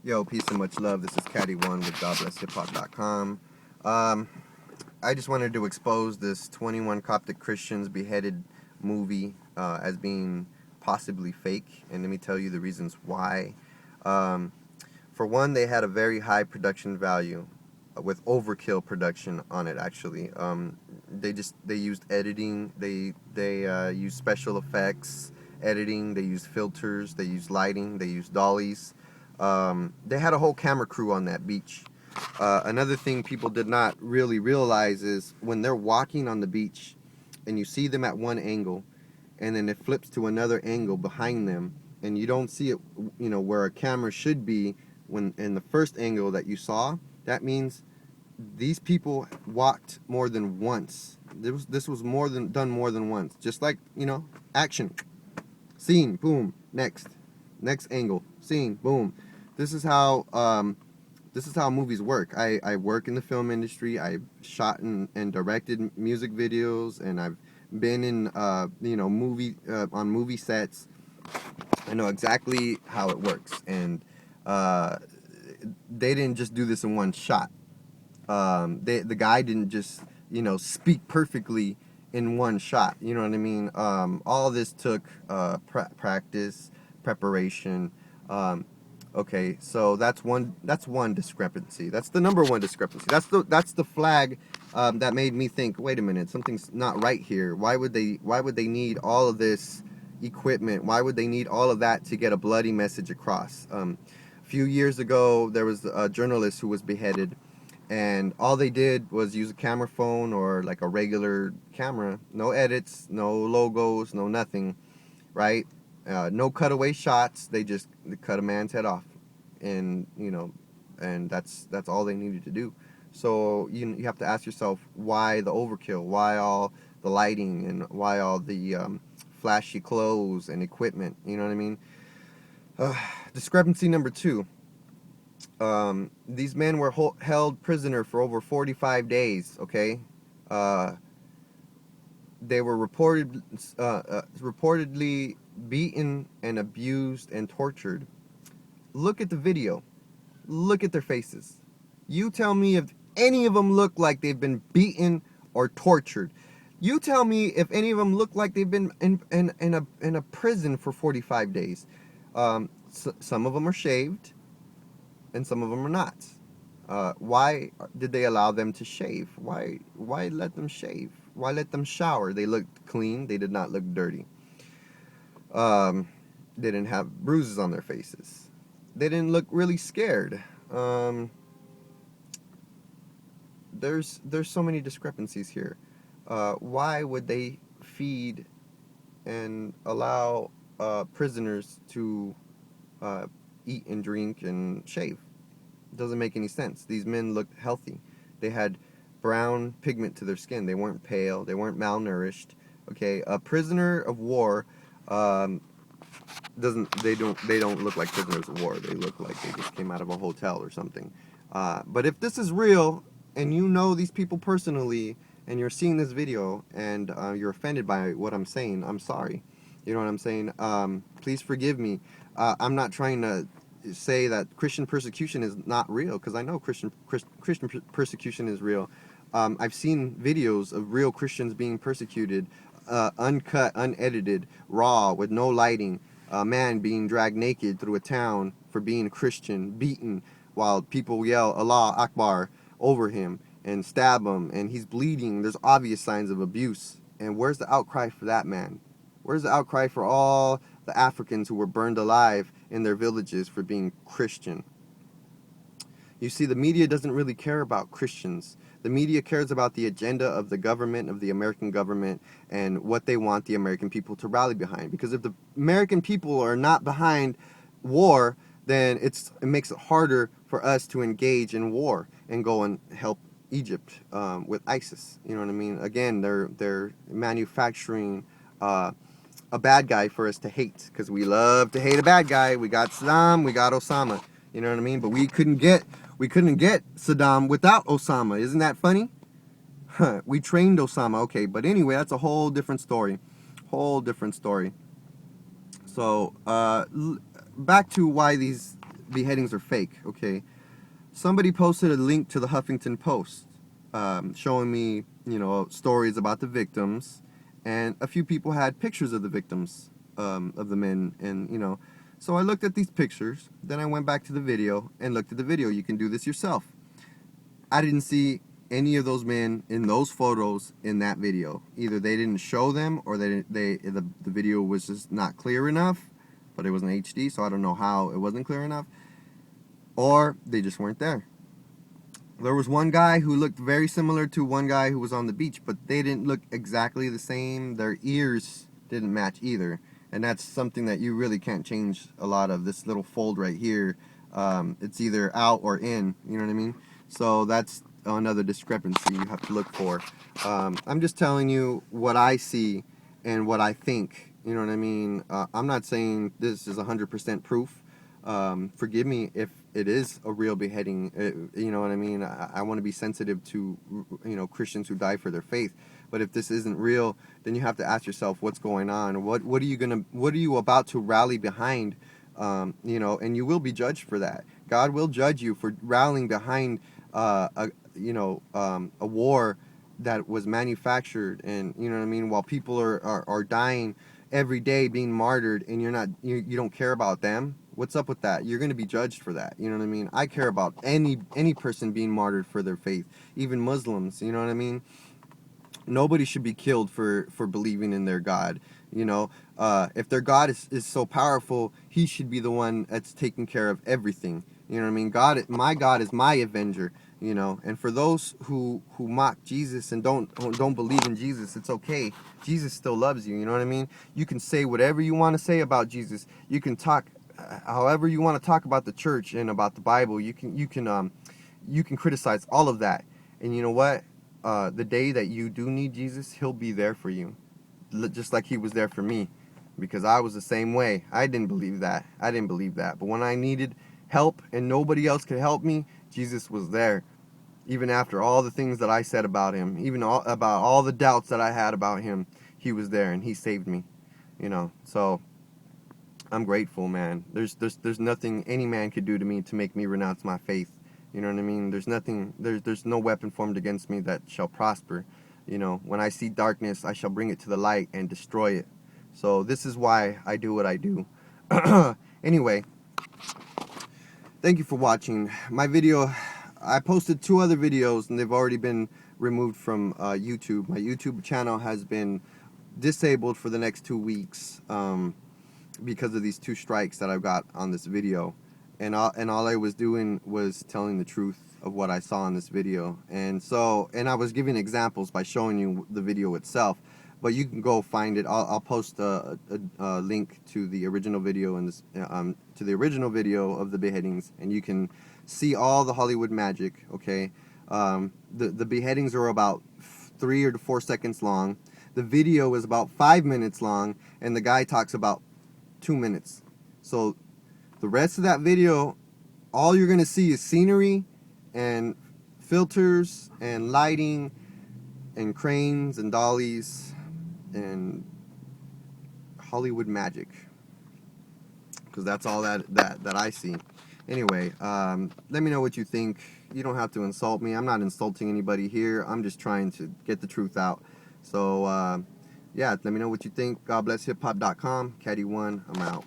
Yo, peace and much love. This is Caddy1 with GodBlessHipHop.com. I just wanted to expose this 21 Coptic Christians beheaded movie as being possibly fake, and let me tell you the reasons why. For one, they had a very high production value with overkill production on it. Actually, they used editing. They used special effects, editing. They used filters. They used lighting. They used dollies. They had a whole camera crew on that beach. Another thing people did not really realize is when they're walking on the beach and you see them at one angle and then it flips to another angle behind them and you don't see it, where a camera should be when in the first angle that you saw, that means these people walked more than once. This was done more than once. Just like, action, scene, boom, next angle, scene, boom. This is how movies work. I work in the film industry. I've shot and directed music videos, and I've been in on movie sets. I know exactly how it works, and they didn't just do this in one shot. The guy didn't just speak perfectly in one shot. You know what I mean? All this took practice, preparation. Okay, so that's one discrepancy. That's the number one discrepancy. That's the flag that made me think, wait a minute, something's not right here. Why would they need all of this equipment? Why would they need all of that to get a bloody message across? A few years ago, there was a journalist who was beheaded, and all they did was use a camera phone or like a regular camera. No edits, no logos, no nothing, right? No cutaway shots. They just cut a man's head off, and and that's all they needed to do. So you have to ask yourself, why the overkill? Why all the lighting and why all the flashy clothes and equipment? You know what I mean? Discrepancy number two. These men were held prisoner for over 45 days. Okay. They were reportedly beaten and abused and tortured. Look at the video. Look at their faces. You tell me if any of them look like they've been beaten or tortured. You tell me if any of them look like they've been in a prison for 45 days. Some of them are shaved, and some of them are not. Why did they allow them to shave? Why let them shave? Why let them shower? They looked clean. They did not look dirty. They didn't have bruises on their faces. They didn't look really scared. There's so many discrepancies here. Why would they feed and allow prisoners to eat and drink and shave? It doesn't make any sense. These men looked healthy. They had brown pigment to their skin. They weren't pale. They weren't malnourished. Okay, a prisoner of war they don't look like prisoners of war. They look like they just came out of a hotel or something. But if this is real and you know these people personally and you're seeing this video and you're offended by what I'm saying, I'm sorry. You know what I'm saying? Please forgive me. I'm not trying to say that Christian persecution is not real, because I know Christian persecution is real. I've seen videos of real Christians being persecuted, uncut, unedited, raw, with no lighting. A man being dragged naked through a town for being a Christian, beaten, while people yell Allah Akbar over him and stab him, and he's bleeding. There's obvious signs of abuse. And where's the outcry for that man? Where's the outcry for all the Africans who were burned alive in their villages for being Christian? You see, the media doesn't really care about Christians. The media cares about the agenda of the government, of the American government, and what they want the American people to rally behind. Because if the American people are not behind war, then it makes it harder for us to engage in war and go and help Egypt with ISIS. You know what I mean? Again, they're manufacturing a bad guy for us to hate, because we love to hate a bad guy. We got Saddam, we got Osama. You know what I mean? But we couldn't get Saddam without Osama. Isn't that funny? Huh, we trained Osama. Okay, but anyway, that's a whole different story. Whole different story. So, back to why these beheadings are fake, okay? Somebody posted a link to the Huffington Post, showing me, stories about the victims, and a few people had pictures of the victims, of the men, and so I looked at these pictures. Then I went back to the video and looked at the video. You can do this yourself. I didn't see any of those men in those photos in that video. Either they didn't show them, or the video was just not clear enough, but it was in HD, so I don't know how it wasn't clear enough, or they just weren't there. There was one guy who looked very similar to one guy who was on the beach, but they didn't look exactly the same. Their ears didn't match either, and that's something that you really can't change a lot of. This little fold right here, it's either out or in, you know what I mean? So that's another discrepancy you have to look for. I'm just telling you what I see and what I think, you know what I mean? I'm not saying this is 100% proof. Forgive me if it is a real beheading, you know what I mean? I want to be sensitive to, Christians who die for their faith. But if this isn't real, then you have to ask yourself what's going on. What are you about to rally behind? And you will be judged for that. God will judge you for rallying behind a war that was manufactured, and you know what I mean, while people are dying every day, being martyred, and you don't care about them. What's up with that? You're going to be judged for that. You know what I mean? I care about any person being martyred for their faith, even Muslims. You know what I mean? Nobody should be killed for believing in their God. If their God is so powerful, he should be the one that's taking care of everything. You know what I mean? My God is my avenger. And for those who mock Jesus and don't believe in Jesus, it's okay. Jesus still loves you. You know what I mean? You can say whatever you want to say about Jesus. You can talk however you want to talk about the church and about the Bible. You can criticize all of that. And you know what? The day that you do need Jesus, he'll be there for you, just like he was there for me, because I was the same way. I didn't believe that. But when I needed help and nobody else could help me, Jesus was there. Even after all the things that I said about him, about all the doubts that I had about him, he was there and he saved me. So I'm grateful, man. There's nothing any man could do to me to make me renounce my faith. You know what I mean? There's no weapon formed against me that shall prosper. When I see darkness, I shall bring it to the light and destroy it. So this is why I do what I do. Anyway, thank you for watching my video. I posted 2 other videos and they've already been removed from YouTube. My YouTube channel has been disabled for the next 2 weeks because of these 2 strikes that I've got on this video. And all I was doing was telling the truth of what I saw in this video. And I was giving examples by showing you the video itself. But you can go find it. I'll post a link to the original video and to the original video of the beheadings, and you can see all the Hollywood magic. Okay, the beheadings are about 3 or 4 seconds long. The video is about 5 minutes long, and the guy talks about 2 minutes. So the rest of that video, all you're gonna see is scenery and filters and lighting and cranes and dollies and Hollywood magic, because that's all that I see. Anyway, let me know what you think. You don't have to insult me. I'm not insulting anybody here. I'm just trying to get the truth out. So yeah, let me know what you think. God bless hiphop.com. Caddy1, I'm out.